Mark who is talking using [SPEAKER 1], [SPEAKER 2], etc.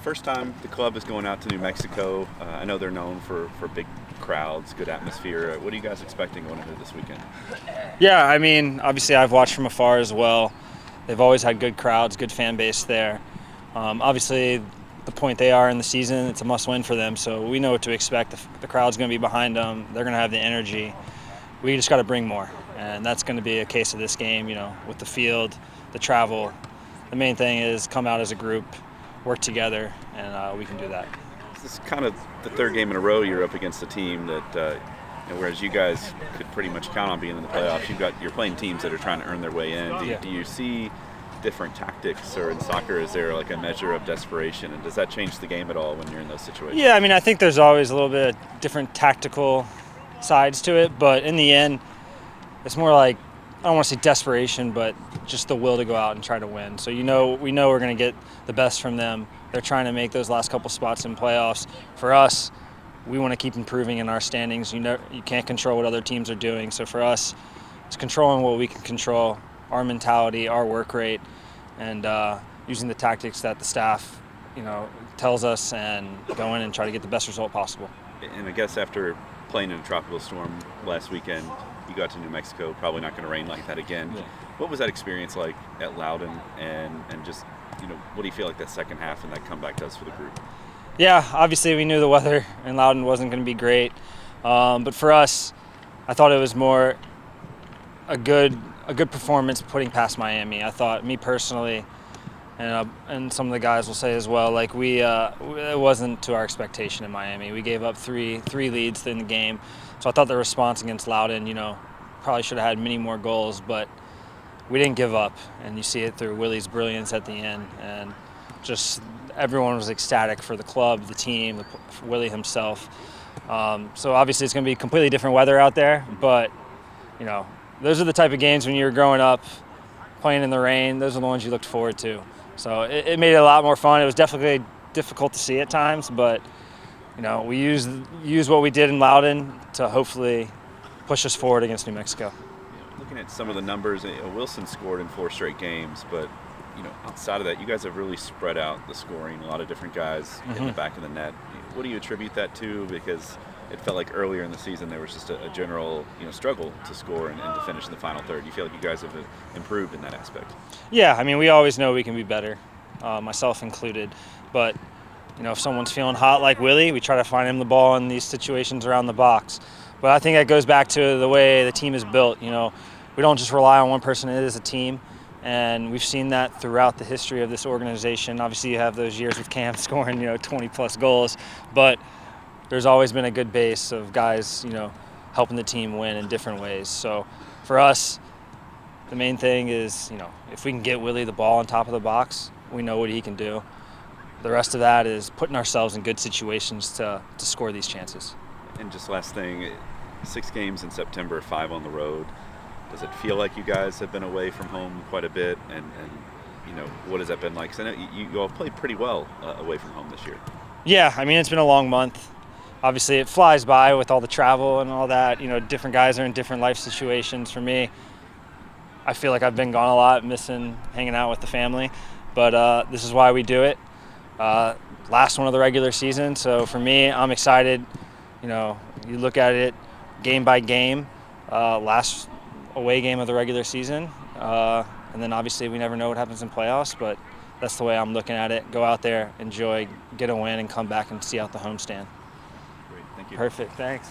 [SPEAKER 1] First time the club is going out to New Mexico. I know they're known for big crowds, good atmosphere. What are you guys expecting going into this weekend?
[SPEAKER 2] Yeah, I mean, obviously I've watched from afar as well. They've always had good crowds, good fan base there. Obviously, the point they are in the season, it's a must-win for them, so we know what to expect. The crowd's going to be behind them. They're going to have the energy. We just got to bring more, and that's going to be a case of this game, with the field, the travel. The main thing is come out as a group, work together, and we can do that.
[SPEAKER 1] This is kind of the third game in a row you're up against a team that, whereas you guys could pretty much count on being in the playoffs, you're playing teams that are trying to earn their way in. Do you see different tactics, or in soccer, is there like a measure of desperation, and does that change the game at all when you're in those situations?
[SPEAKER 2] Yeah, I mean, I think there's always a little bit of different tactical sides to it, but in the end, it's more like, I don't want to say desperation, but just the will to go out and try to win. So we know we're going to get the best from them. They're trying to make those last couple spots in playoffs. For us, we want to keep improving in our standings. You can't control what other teams are doing. So for us, it's controlling what we can control, our mentality, our work rate, and using the tactics that the staff, tells us, and go in and try to get the best result possible.
[SPEAKER 1] And I guess after playing in a tropical storm last weekend, you got to New Mexico, probably not going to rain like that again. Yeah. What was that experience like at Loudon, and just, what do you feel like that second half and that comeback does for the group?
[SPEAKER 2] Yeah, obviously we knew the weather in Loudon wasn't going to be great, but for us, I thought it was more a good performance putting past Miami. I thought, me personally, and some of the guys will say as well, like it wasn't to our expectation in Miami. We gave up three leads in the game, so I thought the response against Loudon, probably should have had many more goals, but we didn't give up, and you see it through Willie's brilliance at the end, and just everyone was ecstatic for the club, the team, Willie himself. So obviously it's going to be completely different weather out there, but those are the type of games when you're growing up playing in the rain. Those are the ones you looked forward to. So it made it a lot more fun. It was definitely difficult to see at times, but we used what we did in Loudon to hopefully push us forward against New Mexico.
[SPEAKER 1] Looking at some of the numbers, Wilson scored in 4 straight games, but outside of that, you guys have really spread out the scoring. A lot of different guys in the back of the net. What do you attribute that to? Because it felt like earlier in the season there was just a general struggle to score and to finish in the final third. You feel like you guys have improved in that aspect?
[SPEAKER 2] Yeah, I mean, we always know we can be better, myself included. But if someone's feeling hot like Willie, we try to find him the ball in these situations around the box. But I think that goes back to the way the team is built. We don't just rely on one person. It is a team. And we've seen that throughout the history of this organization. Obviously, you have those years with Cam scoring, 20-plus goals. But there's always been a good base of guys, helping the team win in different ways. So for us, the main thing is, if we can get Willie the ball on top of the box, we know what he can do. The rest of that is putting ourselves in good situations to score these chances.
[SPEAKER 1] And just last thing, 6 games in September, 5 on the road. Does it feel like you guys have been away from home quite a bit? And what has that been like? Because I know you all played pretty well away from home this year.
[SPEAKER 2] Yeah, I mean, it's been a long month. Obviously, it flies by with all the travel and all that. Different guys are in different life situations. For me, I feel like I've been gone a lot, missing hanging out with the family. But this is why we do it. Last one of the regular season. So for me, I'm excited. You look at it game by game. Last away game of the regular season, and then obviously we never know what happens in playoffs, but that's the way I'm looking at it. Go out there, enjoy, get a win, and come back and see out the homestand.
[SPEAKER 1] Great, thank you.
[SPEAKER 2] Perfect, thanks.